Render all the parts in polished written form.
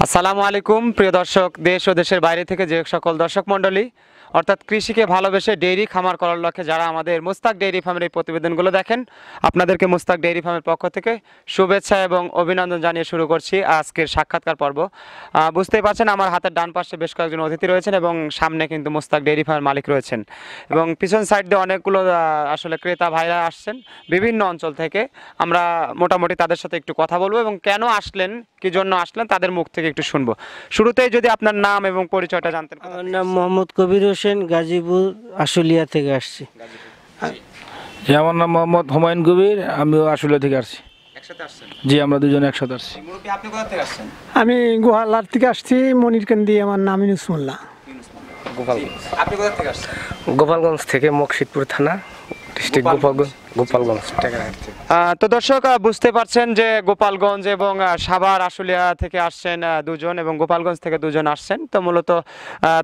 আসসালামু আলাইকুম প্রিয় দর্শক, দেশ ও দেশের বাইরে থেকে যে সকল দর্শক মণ্ডলী অর্থাৎ কৃষিকে ভালোবেসে ডেইরি খামার করার লক্ষ্যে যারা আমাদের মোস্তাক ডেইরি ফার্মের এই প্রতিবেদনগুলো দেখেন, আপনাদেরকে মোস্তাক ডেইরি ফার্মের পক্ষ থেকে শুভেচ্ছা এবং অভিনন্দন জানিয়ে শুরু করছি আজকের সাক্ষাৎকার পর্ব। বুঝতেই পারছেন আমার হাতের ডান পাশে বেশ কয়েকজন অতিথি রয়েছেন এবং সামনে কিন্তু মোস্তাক ডেইরি ফার্মের মালিক রয়েছেন এবং পিছন সাইড দিয়ে অনেকগুলো আসলে ক্রেতা ভাইরা আসছেন বিভিন্ন অঞ্চল থেকে। আমরা মোটামুটি তাদের সাথে একটু কথা বলবো এবং কেন আসলেন, কি জন্য আসলেন তাদের মুখ থেকে একটু শুনবো। শুরুতেই যদি আপনার নাম এবং পরিচয়টা জানতেন। আমার নাম মোহাম্মদ কবির হোসেন, গাজীপুর আশুলিয়া থেকে আসছি। জি, আমার নাম মোহাম্মদ হুমায়ুন কবির, আমিও আশুলিয়া থেকে আসছি। একসাথে আসছেন? জি, আমরা দুজনে একসাথে আসছি। মুরব্বী, আপনি কোথা থেকে আসছেন? আমি গোহালার থেকে আসছি, মনিরকান্দি। আমার নাম ইনুস মোল্লা। আপনি কোথা থেকে আসছেন? গোপালগঞ্জ থেকে, মকসিদপুর থানা, ডিস্ট্রিক্ট গোপালগঞ্জ। তো দর্শক, বুঝতে পারছেন যে গোপালগঞ্জ এবং সাভার আশুলিয়া থেকে আসছেন দুজন এবং গোপালগঞ্জ থেকে দুজন আসছেন। তো মূলত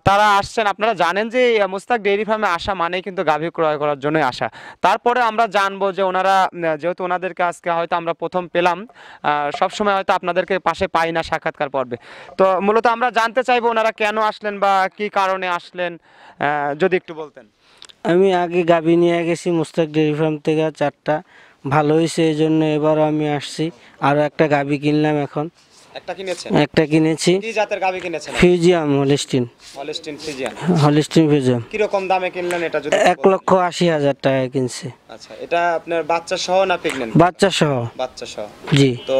তারা আসছেন, আপনারা জানেন যে মোস্তাক ডেইরি ফার্মে আসা মানেই কিন্তু গাভী ক্রয় করার জন্যই আসা। তারপরে আমরা জানবো যে ওনারা, যেহেতু ওনাদেরকে আজকে হয়তো আমরা প্রথম পেলাম, সবসময় হয়তো আপনাদেরকে পাশে পাই না সাক্ষাৎকার পর্বে, তো মূলত আমরা জানতে চাইবো ওনারা কেন আসলেন বা কি কারণে আসলেন, যদি একটু বলতেন। আমি আগে গাভী নিয়ে গেছি মোস্তাক ডেয়ারি ফার্ম থেকে 4টা, ভালো হয়েছে, এই জন্য এবারও আমি আসছি। আরও একটা গাভী কিনলাম, এখন একটা কিনেছি। কি জাতের গাভী কিনেছেন? ফিউজিয়াম হলিস্টিন। হলিস্টিন ফিউজিয়াম। কি রকম দামে কিনলেন এটা যদি? 1,80,000 টাকা কিনছে। আচ্ছা, এটা আপনার বাচ্চা সহ না প্রেগন্যান্ট? বাচ্চা সহ। বাচ্চা সহ। জি। তো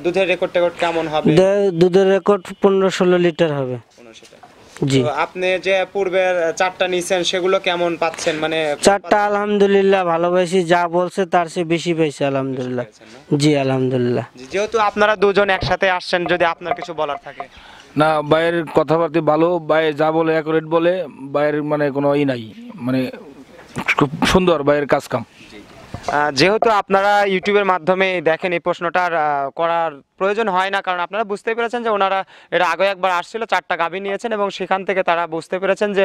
দুধের রেকর্ড কেমন হবে? দুধের রেকর্ড 15-16 লিটার হবে। 15 লিটার। জি। তো আপনি যে পূর্বের 4টা নিছেন সেগুলো কেমন পাচ্ছেন? মানে 4টা আলহামদুলিল্লাহ ভালোবাসি, যা বলছে তার চেয়ে বেশি পাইছে আলহামদুলিল্লাহ। জি আলহামদুলিল্লাহ। যেহেতু আপনারা দুজন একসাথে আসছেন, যদি আপনার কিছু বলার থাকে। না, বাইরের কথাবার্তা ভালো, বাইরে যা বলে অ্যাকুরেট বলে, বাইরের মানে কোনো নাই, মানে খুব সুন্দর বাইরের কাজ কাম। যেহেতু আপনারা ইউটিউবের মাধ্যমে দেখেন, এই প্রশ্নটার করার প্রয়োজন হয় না, কারণ আপনারা বুঝতে পেরেছেন যে ওনারা এর আগে একবার আসছিল, 4টা গাভী নিয়েছেন এবং সেখান থেকে তারা বুঝতে পেরেছেন যে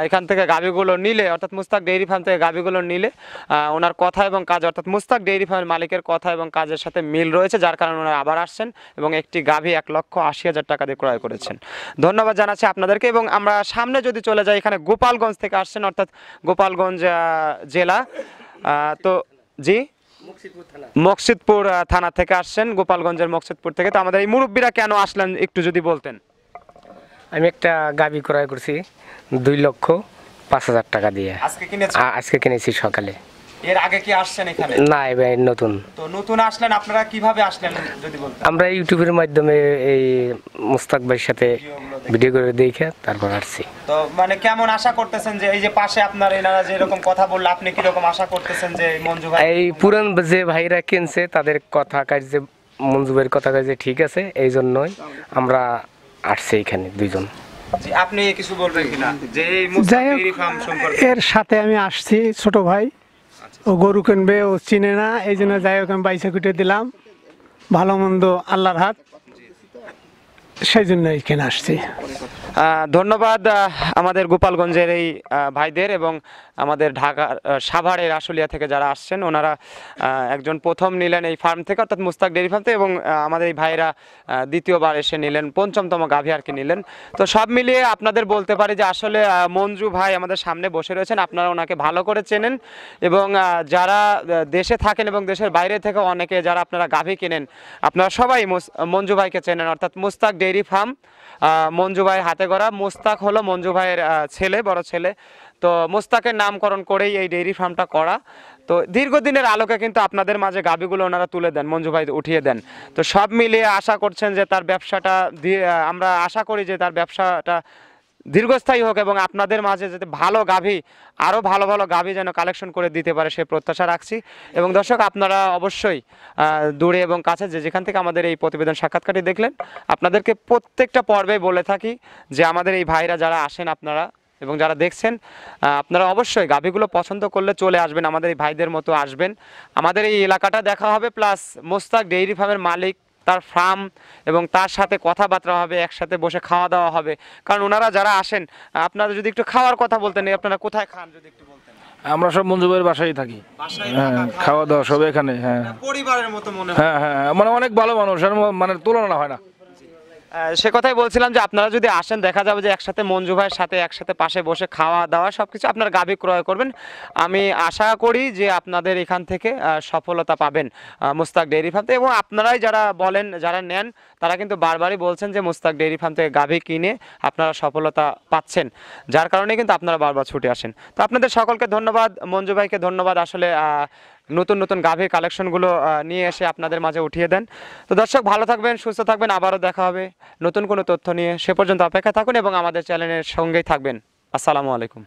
এখান থেকে গাভীগুলো নিলে, অর্থাৎ মোস্তাক ডেইরি ফার্ম থেকে গাভীগুলো নিলে ওনার কথা এবং কাজ, অর্থাৎ মোস্তাক ডেইরি ফার্মের মালিকের কথা এবং কাজের সাথে মিল রয়েছে, যার কারণে ওনারা আবার আসছেন এবং একটি গাভী 1,80,000 টাকা দিয়ে ক্রয় করেছেন। ধন্যবাদ জানাচ্ছি আপনাদেরকে। এবং আমরা সামনে যদি চলে যাই, এখানে গোপালগঞ্জ থেকে আসছেন, অর্থাৎ গোপালগঞ্জ জেলা। তো জি, মকসিদপুর থানা থেকে আসছেন, গোপালগঞ্জের মকসিদপুর থেকে। তো আমাদের এই মুরব্বীরা কেন আসলেন একটু যদি বলতেন। আমি একটা গাভী ক্রয় করছি 2,05,000 টাকা দিয়ে। আজকে কিনেছি সকালে। এর আগে কি আসছেন এখানে? না, এবার নতুন। তো নতুন আসলেন, আপনারা কিভাবে আসলেন যদি বলতেন। আমরা ইউটিউবের মাধ্যমে এই মোস্তাক ভাইয়ের সাথে ভিডিও করে দেখে তারপর আসছি। তো মানে কেমন আশা করতেছেন যে এই যে পাশে আপনার এনারা যে এরকম কথা বললো, আপনি কি রকম আশা করতেছেন যে মঞ্জু ভাই? এই পুরান যে ভাইরা কিনছে তাদের কথা কাজ, যে মঞ্জু ভাইয়ের কথা কাজ ঠিক আছে, এই জন্যই আমরা আসছি এখানে দুইজন। জি, আপনি কিছু বলবেন কিনা যে এই মোস্তাক ডেইরি ফার্ম সম্পর্কে? এর সাথে আমি আসছি, ছোট ভাই। ও গরু কিনবে, ও চিনে না, এই জন্য যাই হোক আমি বাইসা কুটে দিলাম। ভালো মন্দ আল্লাহর হাত, সেই জন্য এখানে আসছি। ধন্যবাদ আমাদের গোপালগঞ্জের এই ভাইদের এবং আমাদের ঢাকার সাভারের আশুলিয়া থেকে যারা আসছেন। ওনারা একজন প্রথম নিলেন এই ফার্ম থেকে, অর্থাৎ মোস্তাক ডেইরি ফার্ম থেকে, এবং আমাদের এই ভাইরা দ্বিতীয়বার এসে নিলেন, 5ম গাভী আর কি নিলেন। তো সব মিলিয়ে আপনাদের বলতে পারি যে আসলে মঞ্জু ভাই আমাদের সামনে বসে রয়েছেন, আপনারা ওনাকে ভালো করে চেনেন এবং যারা দেশে থাকেন এবং দেশের বাইরে থেকে অনেকে যারা আপনারা গাভী কেনেন, আপনারা সবাই মঞ্জু ভাইকে চেনেন, অর্থাৎ মোস্তাক ডেইরি ফার্ম। মঞ্জু ভাই হাতে গড়া। মোস্তাক হলো মঞ্জু ভাইয়ের ছেলে, বড় ছেলে। তো মোস্তাকের নামকরণ করেই এই ডেইরি ফার্মটা করা। তো দীর্ঘদিনের আলোকে কিন্তু আপনাদের মাঝে গাভীগুলো ওনারা তুলে দেন, মঞ্জু ভাই উঠিয়ে দেন। তো সব মিলিয়ে আশা করছেন যে তার ব্যবসাটা, আমরা আশা করি যে তার ব্যবসাটা দীর্ঘস্থায়ী হোক এবং আপনাদের মাঝে যাতে ভালো গাভী, আরও ভালো ভালো গাভী যেন কালেকশন করে দিতে পারে সে প্রত্যাশা রাখছি। এবং দর্শক, আপনারা অবশ্যই দূরে এবং কাছে যে যেখান থেকে আমাদের এই প্রতিবেদন সাক্ষাৎকারটি দেখলেন, আপনাদেরকে প্রত্যেকটা পর্বে বলে থাকি যে আমাদের এই ভাইরা যারা আসেন আপনারা এবং যারা দেখছেন, আপনারা অবশ্যই গাভীগুলো পছন্দ করলে চলে আসবেন, আমাদের এই ভাইদের মতো আসবেন, আমাদের এই এলাকাটা দেখা হবে, প্লাস মোস্তাক ডেইরি ফার্মের মালিক, তার ফার্ম এবং তার সাথে কথাবার্তা হবে, একসাথে বসে খাওয়া দাওয়া হবে। কারণ ওনারা যারা আসেন, আপনারা যদি একটু খাওয়ার কথা বলতেন, আপনারা কোথায় খান যদি একটু বলতেন। আমরা সব মঞ্জু ভাইয়ের বাসায় থাকি, হ্যাঁ, খাওয়া দাওয়া সব এখানে। হ্যাঁ, পরিবারের মতো মনে হয়। হ্যাঁ হ্যাঁ, মানে অনেক ভালো মানুষ, আর মানে তুলনা হয় না। সে কথাই বলছিলাম যে আপনারা যদি আসেন দেখা যাবে যে একসাথে মঞ্জু ভাইয়ের সাথে একসাথে পাশে বসে খাওয়া দাওয়া সবকিছু আপনার গাভী ক্রয় করবেন। আমি আশা করি যে আপনাদের এখান থেকে সফলতা পাবেন মুস্তাক ডেইরি ফার্ম থেকে। এবং আপনারাই যারা বলেন, যারা নেন, তারা কিন্তু বারবারই বলছেন যে মুস্তাক ডেইরি ফার্ম থেকে গাভী কিনে আপনারা সফলতা পাচ্ছেন, যার কারণে কিন্তু আপনারা বারবার ছুটে আসেন। তো আপনাদের সকলকে ধন্যবাদ, মঞ্জু ভাইকে ধন্যবাদ, আসলে নতুন নতুন গাভীর কালেকশনগুলো নিয়ে এসে আপনাদের মাঝে উঠিয়ে দেন। তো দর্শক ভালো থাকবেন, সুস্থ থাকবেন, আবারও দেখা হবে নতুন কোনো তথ্য নিয়ে। সে পর্যন্ত অপেক্ষা থাকুন এবং আমাদের চ্যানেলের সঙ্গেই থাকবেন। আসসালামু আলাইকুম।